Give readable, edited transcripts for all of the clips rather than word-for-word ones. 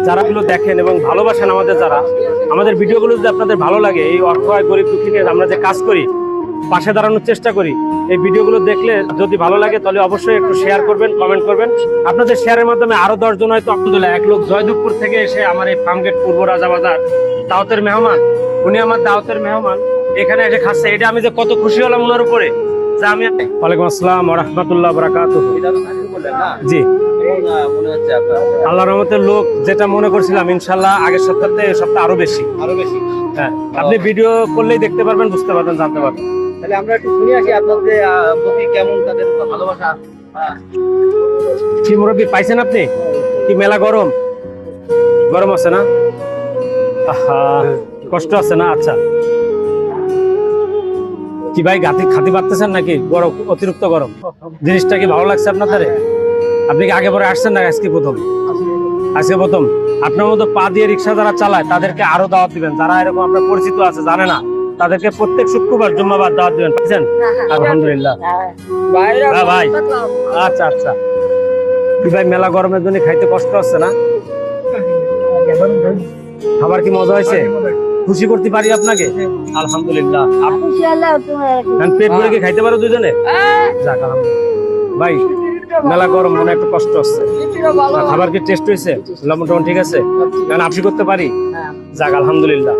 যারা গুলো দেখেন এবং ভালোবাসেন আমাদের, যারা আমাদের ভিডিওগুলো যদি আপনাদের ভালো লাগে, এই অসহায় গরিব দুঃখী নিয়ে আমরা যে কাজ করি, পাশে দাঁড়ানোর চেষ্টা করি, এই ভিডিওগুলো দেখলে যদি ভালো লাগে তাহলে অবশ্যই একটু শেয়ার করবেন, কমেন্ট করবেন। আপনাদের শেয়ারের মাধ্যমে আরো 10 জন হয়তো আলহামদুলিল্লাহ। এক লোক জয়দেবপুর থেকে এসে আমার এই ফার্মগেট পূর্ব রাজাবাজার দাওয়াতের মেহমান, উনি আমার দাওয়াতের মেহমান, এখানে এসে খাচ্ছে। এটা আমি যে কত খুশি হলাম ওনার উপরে যে আমি। ওয়ালাইকুম আসসালাম ওয়া রাহমাতুল্লাহ ওয়া বারাকাতুহু। জি, আল্লাহর রহমতের লোক যেটা মনে করছিলাম ইনশাআল্লাহ আগের সপ্তাহে এই সপ্তাহে আরো বেশি। হ্যাঁ, আপনি ভিডিও করলেই দেখতে পারবেন, বুঝতে পারবেন, জানতে পারবেন। তাহলে আমরা একটু শুনে আসি আপনাদের প্রতি কেমন তাদের ভালোবাসা। কি মুরব্বী পাইছেন আপনি? কি মেলা গরম? গরম আছে না? কষ্ট আছে না? আচ্ছা, কি ভাই খাতি পারতেছেন নাকি? গরম, অতিরিক্ত গরম। জিনিসটা কি ভালো লাগছে আপনাদের? আপনি কি আগে পরে আসছেন না আজকে প্রথম? আজকে প্রথম। আপনার মতো পা দিয়ে রিক্সা যারা চালায় তাদেরকে আরো দাওয়াত দিবেন। যারা এরকম আপনার পরিচিত আছে জানে না, তাদেরকে প্রত্যেক শুক্রবার জুম্মাবার দাওয়াত দিবেন, বুঝছেন? আলহামদুলিল্লাহ ভাই। আচ্ছা আচ্ছা, কি ভাই মেলা গরমের জন্য খাইতে কষ্ট হচ্ছে না? খাবার কি মজা হয়েছে? খুশি করতে পারি আপনাকে? আলহামদুলিল্লাহ। পেট ভরে কি খাইতে পারো দুজনে? যাক আলহামদুলিল্লাহ। ভাই মেলা গরম, মনে একটু কষ্ট হচ্ছে। খাবার কি টেস্ট হয়েছে? লবণ টবণ ঠিক আছে? কারণ আপনি করতে পারি। যাক আলহামদুলিল্লাহ,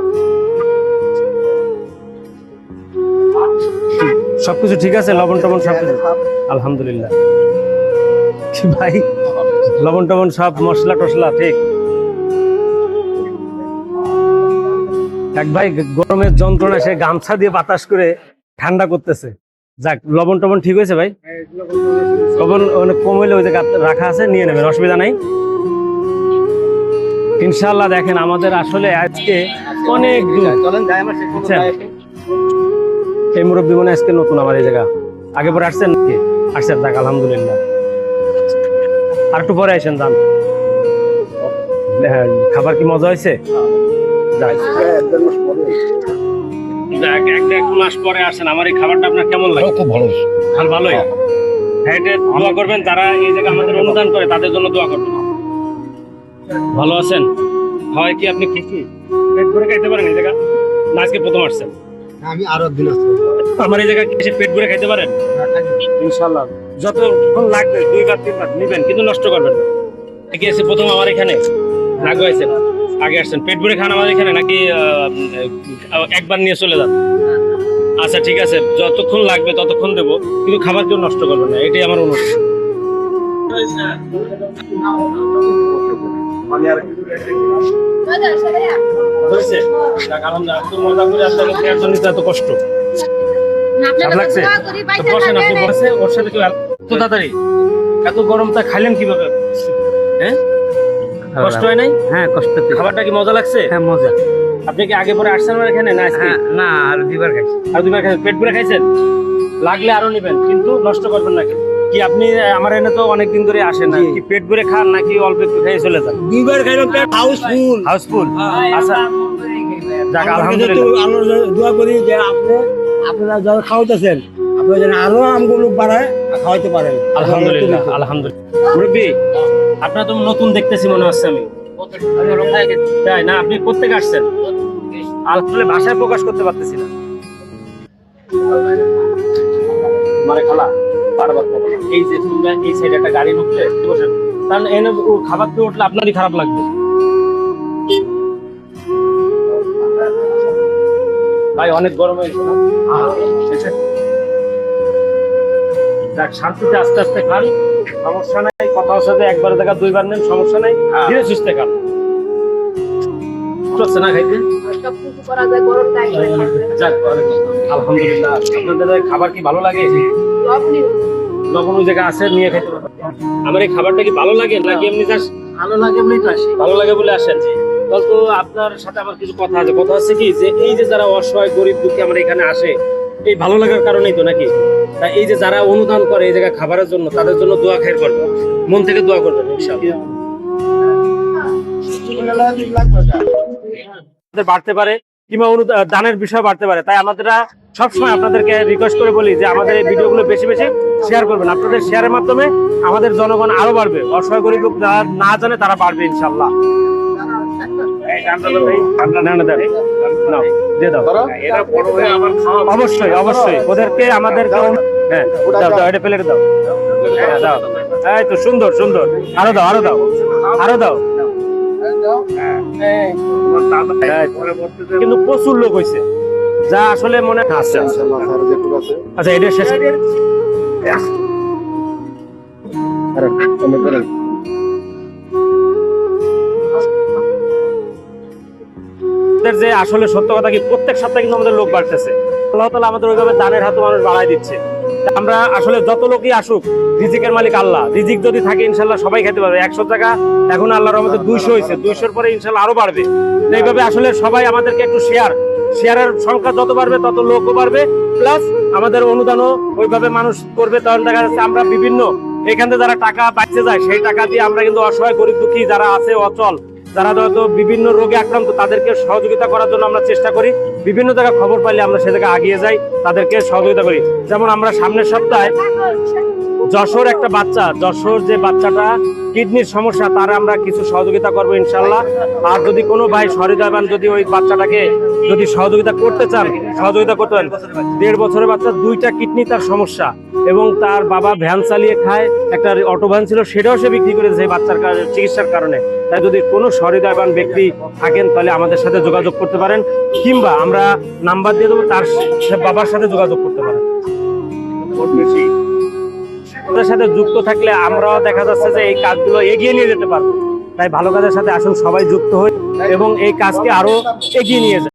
সবকিছু ঠিক আছে, লবণ টবণ সবকিছু আলহামদুলিল্লাহ। ভাই লবণ টবণ সব মশলা টসলা ঠিক? এক ভাই গরমের যন্ত্রণা সে গামছা দিয়ে বাতাস করে ঠান্ডা করতেছে। যাক, লবণ টবণ ঠিক হয়েছে ভাই? লবণ অনেক কম হইলে ওই জায়গা রাখা আছে, নিয়ে নেবেন, অসুবিধা নাই ইনশাআল্লাহ। দেখেন আমাদের আসলে আজকে অনেক দূর। এই মুরব্বী মনে আজকে নতুন আমার এই জায়গা, আগে পরে আসছেন নাকি? আসছেন, যাক আলহামদুলিল্লাহ। আর একটু পরে আসেন, যান। খাবার কি মজা হয়েছে? এক মাস পরে আসেন, আমার এই খাবারটা আপনার কেমন লাগে? খুব ভালো, ভালোই। হ্যাঁ, দোয়া করবেন, যারা এই জায়গা আমাদের অনুদান করে তাদের জন্য দোয়া করবেন। ভালো আছেন? হয় কি আপনি খুশি? পেট ভরে খাইতে পারেন এই জায়গা? না আজকে প্রথম আসছেন? আমি আরো দিন আমার এই জায়গায় এসে পেট ভরে খাইতে পারেন ইনশাআল্লাহ। যতক্ষণ লাগবে 2বার 3বার নিবেন, কিন্তু নষ্ট করবেন না। কি এসে প্রথম আমার এখানে লাগু হয়েছে? আগে আসছেন, পেট ভরে খান আমাদের এখানে নাকি একবার নিয়ে চলে যান? আচ্ছা ঠিক আছে, যতক্ষণ লাগবে ততক্ষণ দেবো, কিন্তু খাবার কেউ নষ্ট করবেন না, এটাই আমার অনুরোধ। মজা করে আপনাকে দেওয়ার জন্য এত কষ্ট লাগছে। বসেন, আপনি বসে ওর সাথে কেউ এত তাড়াতাড়ি এত গরমটা খাইলেন কিভাবে? হ্যাঁ, কষ্ট হয় নাই? হ্যাঁ, কষ্ট। খাবারটা কি মজা লাগছে? হ্যাঁ মজা। আপনি কি আগে পরে আসছেন আমার এখানে? না না, আর 2বার খাইছি। আর 2বার খাইছেন? পেট ভরে খাইছেন? লাগলে আরো নিবেন, কিন্তু নষ্ট করবেন না। কি আপনি আমার এনে তো অনেকদিন ধরে আসেন না, কি পেট ভরে খান নাকি অল্প একটু খেয়ে চলে যান? 2বার খাইলাম, পেট হাউসফুল। হাউসফুল? আচ্ছা, যাক আলহামদুলিল্লাহ। দোয়া করি যে আপনারা যারা খাওয়াতেছেন, আপনারা যেন আরো আমগুলো বাড়ায় খাওয়াইতে পারেন। আলহামদুলিল্লাহ আলহামদুলিল্লাহ। মুরব্বী, আপনার তো নতুন দেখতেছি মনে হচ্ছে। আমি তাই না? আপনি কোত্থেকে আসছেন? আসলে ভাষায় প্রকাশ করতে পারতেছি না। মানে খালা বারবার এই যে এই সাইডে একটা গাড়ি ঢুকলে বসেন, তাহলে এনে খাবার খেয়ে উঠলে আপনারই খারাপ লাগবে। ভাই অনেক গরম হয়েছে না? যাক, শান্তিতে আস্তে আস্তে খান, সমস্যা নাই। কথা হচ্ছে যে একবার দেখা 2বার নেন, সমস্যা নাই, ধীরে সুস্থে খান। চলছে না খাইতে? আলহামদুলিল্লাহ। আপনাদের খাবার কি ভালো লাগে? লবণ ওই জায়গা আছে, নিয়ে খাইতে পারবেন। আমার এই খাবারটা কি ভালো লাগে নাকি এমনি জাস্ট ভালো লাগে বলেই তো আসি? ভালো লাগে বলে আসেন। তো আপনার সাথে আমার কিছু কথা আছে। কথা হচ্ছে কি যে এই যে যারা অসহায় গরিব দুঃখী আমার এখানে আসে, এই ভালো লাগার কারণেই তো নাকি? তা এই যে যারা অনুদান করে এই জায়গায় খাবারের জন্য, তাদের জন্য দোয়া খায়ের করবেন, মন থেকে দোয়া করবেন ইনশাআল্লাহ। বাড়তে পারে কিংবা দানের বিষয় বাড়তে পারে, তাই আমাদের সবসময় আপনাদেরকে রিকোয়েস্ট করে বলি যে আমাদের এই ভিডিওগুলো বেশি বেশি শেয়ার করবেন। আপনাদের শেয়ারের মাধ্যমে আমাদের জনগণ আরো বাড়বে, অসহায় গরিব লোক যারা না জানে তারা বাড়বে ইনশাল্লাহ। নাও, দিয়ে দাও। অবশ্যই অবশ্যই ওদেরকে আমাদেরকে হ্যাঁ দাও দাও, এটা প্লেটে দাও। হ্যাঁ, দাও। এই তো সুন্দর সুন্দর, আরো দাও আরো দাও আরো দাও। কিন্তু প্রচুর লোক হয়েছে, যা আসলে মনে আচ্ছা আচ্ছা এটা শেষ। যে আসলে সত্য কথা কি প্রত্যেক সপ্তাহে কিন্তু আমাদের লোক বাড়তেছে, আল্লাহ তাআলা আমাদের ওইভাবে দানের হাতে মানুষ বাড়ায় দিচ্ছে। আমরা আসলে যত লোকই আসুক, রিজিকের মালিক আল্লাহ, রিজিক যদি থাকে ইনশাল্লাহ সবাই খেতে পারবে। 100 টাকা এখন আল্লাহর রহমতে 200 হয়েছে, 200-র পরে ইনশাল্লাহ আরো বাড়বে। তো এইভাবে আসলে সবাই আমাদেরকে একটু শেয়ারের সংখ্যা যত বাড়বে তত লোকও বাড়বে, প্লাস আমাদের অনুদানও ওইভাবে মানুষ করবে। তখন দেখা যাচ্ছে আমরা বিভিন্ন এখান থেকে যারা টাকা বাঁচতে যায় সেই টাকা দিয়ে আমরা কিন্তু অসহায় গরিব দুঃখী যারা আছে, অচল যারা হয়তো বিভিন্ন রোগে আক্রান্ত, তাদেরকে সহযোগিতা করার জন্য আমরা চেষ্টা করি। বিভিন্ন জায়গায় খবর পাইলে আমরা সে জায়গায় আগিয়ে যাই, তাদেরকে সহযোগিতা করি। যেমন আমরা সামনের সপ্তাহে যশোর একটা বাচ্চা, যশোর যে বাচ্চাটা কিডনির সমস্যা, তার আমরা কিছু সহযোগিতা করবো ইনশাল্লাহ। আর যদি কোনো ভাই সহৃদয়বান যদি ওই বাচ্চাটাকে যদি সহযোগিতা করতে চান, সহযোগিতা করতে পারেন। 1.5 বছরের বাচ্চা, 2টা কিডনি তার সমস্যা, এবং তার বাবা ভ্যান চালিয়ে খায়, একটা অটো ভ্যান ছিল সেটাও সে বিক্রি করেছে এই বাচ্চার চিকিৎসার কারণে। তাই যদি কোনো সহৃদয়বান ব্যক্তি থাকেন তাহলে আমাদের সাথে যোগাযোগ করতে পারেন, কিংবা আমরা নাম্বার দিয়ে দেবো, তার বাবার সাথে যোগাযোগ করতে পারেন। আমাদের সাথে যুক্ত থাকলে আমরাও দেখা যাচ্ছে যে এই কাজগুলো এগিয়ে নিয়ে যেতে পারবো। তাই ভালো কাজের সাথে আসুন সবাই যুক্ত হই এবং এই কাজকে আরো এগিয়ে নিয়ে যাই।